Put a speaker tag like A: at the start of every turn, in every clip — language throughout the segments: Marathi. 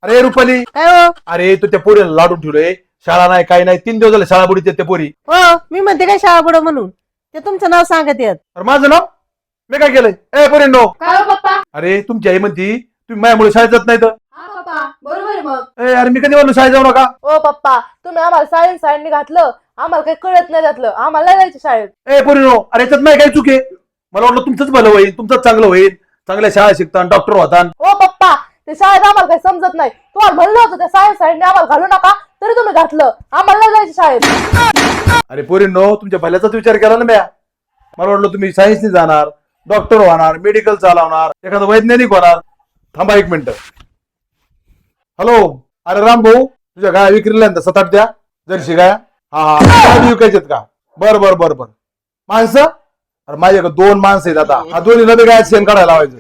A: अरे रुपाली,
B: काय हो?
A: अरे तू त्या पोरीला लाडून ठेवलंय. शाळा नाही काही नाही, 3 दिवस झाले शाळा बुडीत त्या पोरी.
B: हो मी म्हणते काय शाळा बुडं म्हणून, ते तुमचं नाव सांगत येत.
A: अरे माझं नाव मी काय केलंय? ए पोरींनो,
C: काय हो पप्पा?
A: अरे तुमची आई म्हणती तुम्ही माझ्यामुळे शाळेत जात नाही तर.
C: हा पप्पा, बरोबर आहे मग.
A: ए अरे मी कधी म्हणलो शाळेत जाऊ नका.
C: ओ पप्पा, तुम्ही आम्हाला सायन्सने घातलं, आम्हाला काही कळत नाही त्यातलं, आम्हाला नाही जायचं शाळेत.
A: ए पोरींनो, अरे याच्यात नाही काही चुके. मला वाटलं तुमचंच भलं होईल, तुमचंच चांगलं होईल, चांगल्या शाळा शिकता, डॉक्टर होता.
C: ओ पप्पा, ते शाळेत आम्हाला काही समजत नाही. तुम्हाला म्हणलं होतं त्या सायन्सने आम्हाला घालू नका, तरी तुम्ही घातलं. आम्हाला नाही जायचं शाळेत.
A: अरे पोरींनो, तुमच्या भल्याचाच विचार केला ना म्या. मला वाटलं तुम्ही सायन्सने जाणार, डॉक्टर होणार, मेडिकल चालवणार, एखादं वैज्ञानिक होणार. थांबा 1 मिनिट. हॅलो, अरे राम भाऊ, तुझ्या गाया विक्रीला ना 7-8 द्या जर्सी गाया. हा विकायच्यात का? बरं बरं बरं बरं. माणसं? अरे माझ्याकडे 2 माणसं आहेत आता. हा दोन्ही नवे गाय शेण काढायला लावायचं.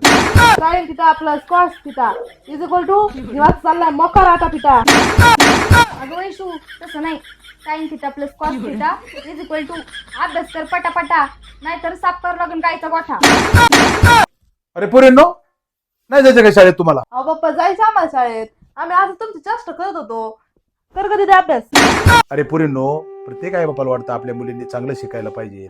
C: सायन्स पिता प्लस कॉस पिता इज इक्वल टू दिवस चाललाय मकर आता पिता.
D: अगं वैशू, तसं नाही. Sine theta plus cos theta is equal to अभ्यास कर पटापटा, नाहीतर साफ कर लागून गायचा गोठा.
A: अरे पोरींनो, नाही जायचं का शाळेत तुम्हाला?
C: अहो पप्पा, जायचं आम्हाला शाळेत. आम्ही आज तुमची चेष्टा करत होतो. कर कधी ते अभ्यास.
A: अरे पोरींनो, प्रत्येक आई बापाला वाटतं आपल्या मुलींनी चांगलं शिकायला पाहिजे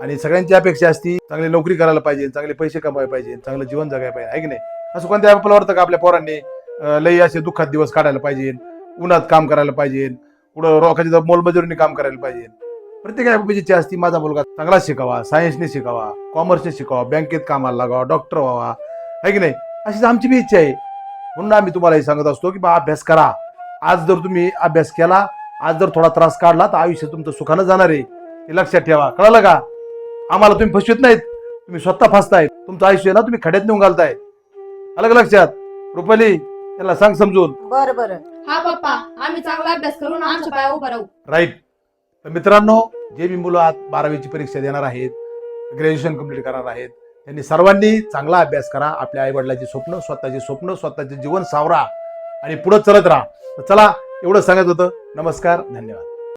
A: आणि सगळ्यांची अपेक्षा असती चांगली नोकरी करायला पाहिजे, चांगले पैसे कमवायला पाहिजे, चांगलं जीवन जगायला पाहिजे, आहे की नाही? असं कोणत्या आई बापाला वाटतं का आपल्या पोरांनी लई असे दुःखात दिवस काढायला पाहिजे, उन्हात काम करायला पाहिजे, पुढं रोखाची मोलमजुरीने काम करायला पाहिजे? प्रत्येक आई बापाची इच्छा असती माझा मुलगा चांगला शिकावा, सायन्सने शिकावा, कॉमर्सने शिकावा, बँकेत कामाला लागावा, डॉक्टर व्हावा, आहे की नाही? अशीच आमची बी इच्छा आहे. म्हणून आम्ही तुम्हाला हे सांगत असतो की बा अभ्यास करा. आज जर तुम्ही अभ्यास केला, आज जर थोडा त्रास काढला, तर आयुष्य तुमचं सुखानं जाणार आहे. हे लक्षात ठेवा, कळलं का? आम्हाला तुम्ही फसवत नाहीत, तुम्ही स्वतः फसताय. तुमचं आयुष्य ना तुम्ही खड्यात नेऊन घालताय. अलग लक्षात. रुपाली, त्याला सांग समजून.
C: बरं बरं.
D: हा पप्पा, आम्ही चांगला अभ्यास करून आमच्या पायावर उभं राहू.
A: राईट. तर मित्रांनो, जे बी मुलं आज 12वीची परीक्षा देणार आहेत, ग्रॅज्युएशन कंप्लीट करणार आहेत, त्यांनी सर्वांनी चांगला अभ्यास करा. आपल्या आई वडिलांची स्वप्न, स्वतःचे जीवन सावरा आणि पुढे चलत राहा. चला, एवढं सांगत होतं. नमस्कार, धन्यवाद.